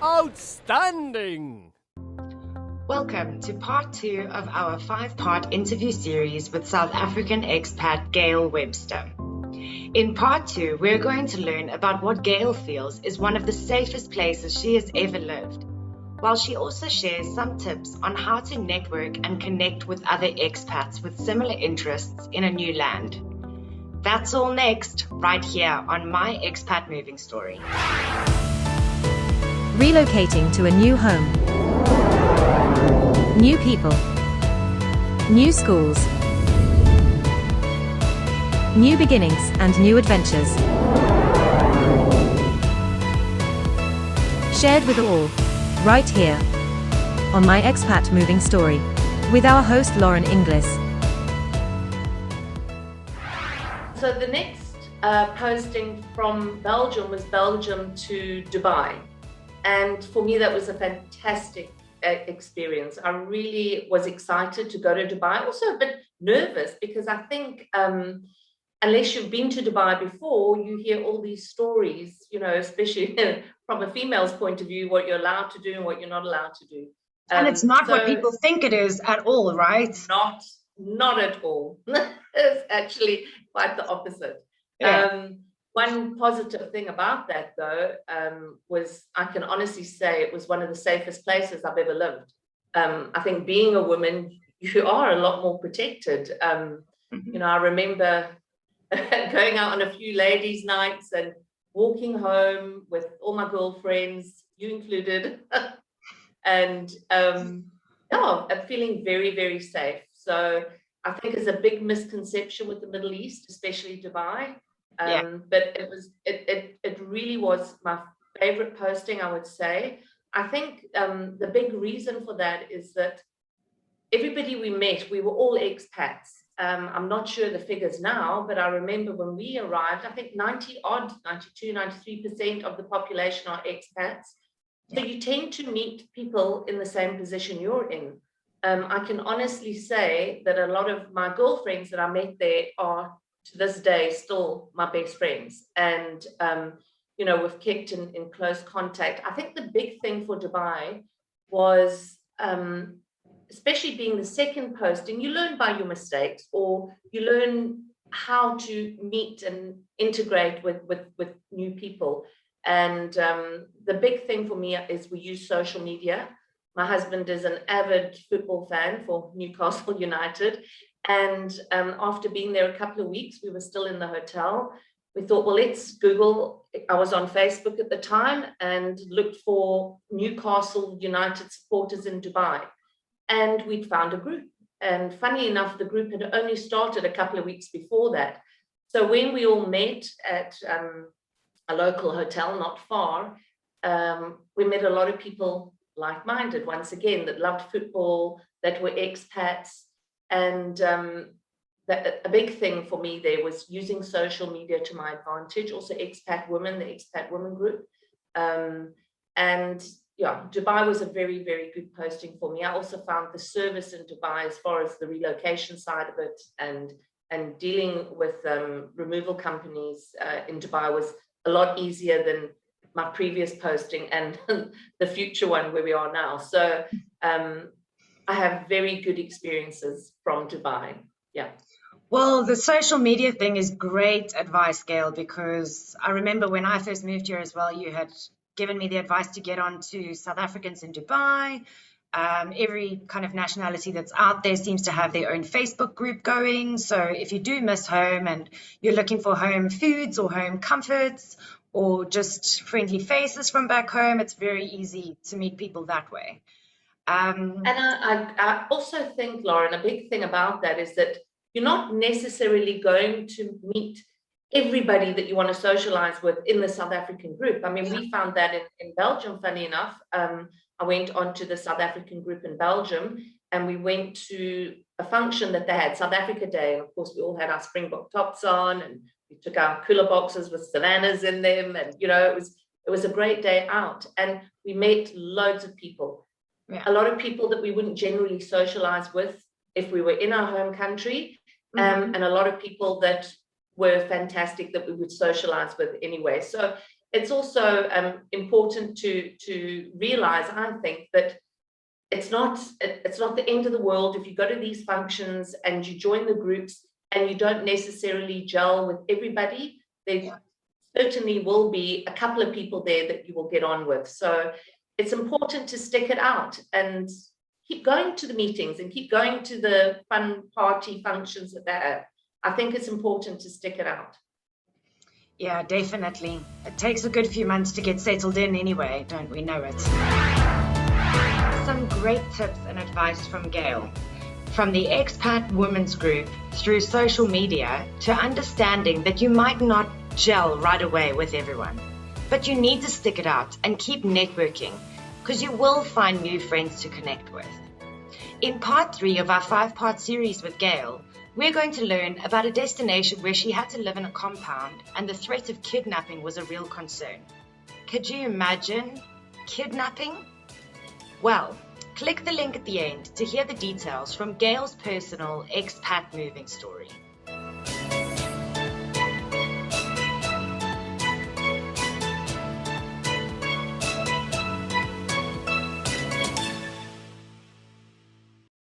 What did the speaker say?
Outstanding! Welcome to part 2 of our 5-part interview series with South African expat Gail Webster. In part 2, we're going to learn about what Gail feels is one of the safest places she has ever lived, while she also shares some tips on how to network and connect with other expats with similar interests in a new land. That's all next, right here on My Expat Moving Story. Relocating to a new home. New people. New schools. New beginnings and new adventures. Shared with all, right here, on My Expat Moving Story, with our host Lauren Inglis. So the next posting from Belgium was Belgium to Dubai. And for me, that was a fantastic experience. I really was excited to go to Dubai, also a bit nervous because I think unless you've been to Dubai before, you hear all these stories, especially from a female's point of view, what you're allowed to do and what you're not allowed to do. And it's not what people think it is at all, right? Not at all. It's actually quite the opposite. Yeah. One positive thing about that, though, was I can honestly say it was one of the safest places I've ever lived. I think being a woman, you are a lot more protected. I remember going out on a few ladies' nights and walking home with all my girlfriends, you included, and I'm feeling very, very safe. So I think it's a big misconception with the Middle East, especially Dubai. But it really was my favorite posting, I would say. I think the big reason for that is that everybody we met, we were all expats. I'm not sure the figures now, but I remember when we arrived, I think 93% of the population are expats. So you tend to meet people in the same position you're in. I can honestly say that a lot of my girlfriends that I met there are to this day still my best friends, and we've kept in close contact. I think the big thing for Dubai was especially being the second posting, you learn by your mistakes, or you learn how to meet and integrate with new people. And the big thing for me is we use social media. My husband is an avid football fan for Newcastle United. And after being there a couple of weeks, we were still in the hotel. We thought, well, let's Google. I was on Facebook at the time and looked for Newcastle United supporters in Dubai. And we'd found a group. And funny enough, the group had only started a couple of weeks before that. So when we all met at a local hotel not far, we met a lot of people like-minded, once again, that loved football, that were expats. And a big thing for me there was using social media to my advantage, also expat women, the expat women group. Dubai was a very, very good posting for me. I also found the service in Dubai as far as the relocation side of it and dealing with removal companies in Dubai was a lot easier than my previous posting and the future one where we are now. So I have very good experiences from Dubai. Yeah. Well, the social media thing is great advice, Gail, because I remember when I first moved here as well, you had given me the advice to get on to South Africans in Dubai. Every kind of nationality that's out there seems to have their own Facebook group going. So if you do miss home and you're looking for home foods or home comforts or just friendly faces from back home, it's very easy to meet people that way. And I also think, Lauren, a big thing about that is that you're not necessarily going to meet everybody that you want to socialize with in the South African group. I mean, we found that in Belgium, funny enough. I went onto the South African group in Belgium and we went to a function that they had, South Africa Day. And of course, we all had our Springbok tops on and we took our cooler boxes with Savannas in them. And, it was a great day out. And we met loads of people. Yeah. A lot of people that we wouldn't generally socialize with if we were in our home country, and a lot of people that were fantastic that we would socialize with anyway. So it's also important to realize, I think, that it's not the end of the world if you go to these functions and you join the groups and you don't necessarily gel with everybody. There certainly will be a couple of people there that you will get on with. So it's important to stick it out and keep going to the meetings and keep going to the fun party functions that they have. I think it's important to stick it out. Yeah, definitely. It takes a good few months to get settled in anyway, don't we know it? Some great tips and advice from Gail. From the Expat Women's Group through social media to understanding that you might not gel right away with everyone, but you need to stick it out and keep networking because you will find new friends to connect with. In part 3 of our 5-part series with Gail, we're going to learn about a destination where she had to live in a compound and the threat of kidnapping was a real concern. Could you imagine kidnapping? Well, click the link at the end to hear the details from Gail's personal expat moving story.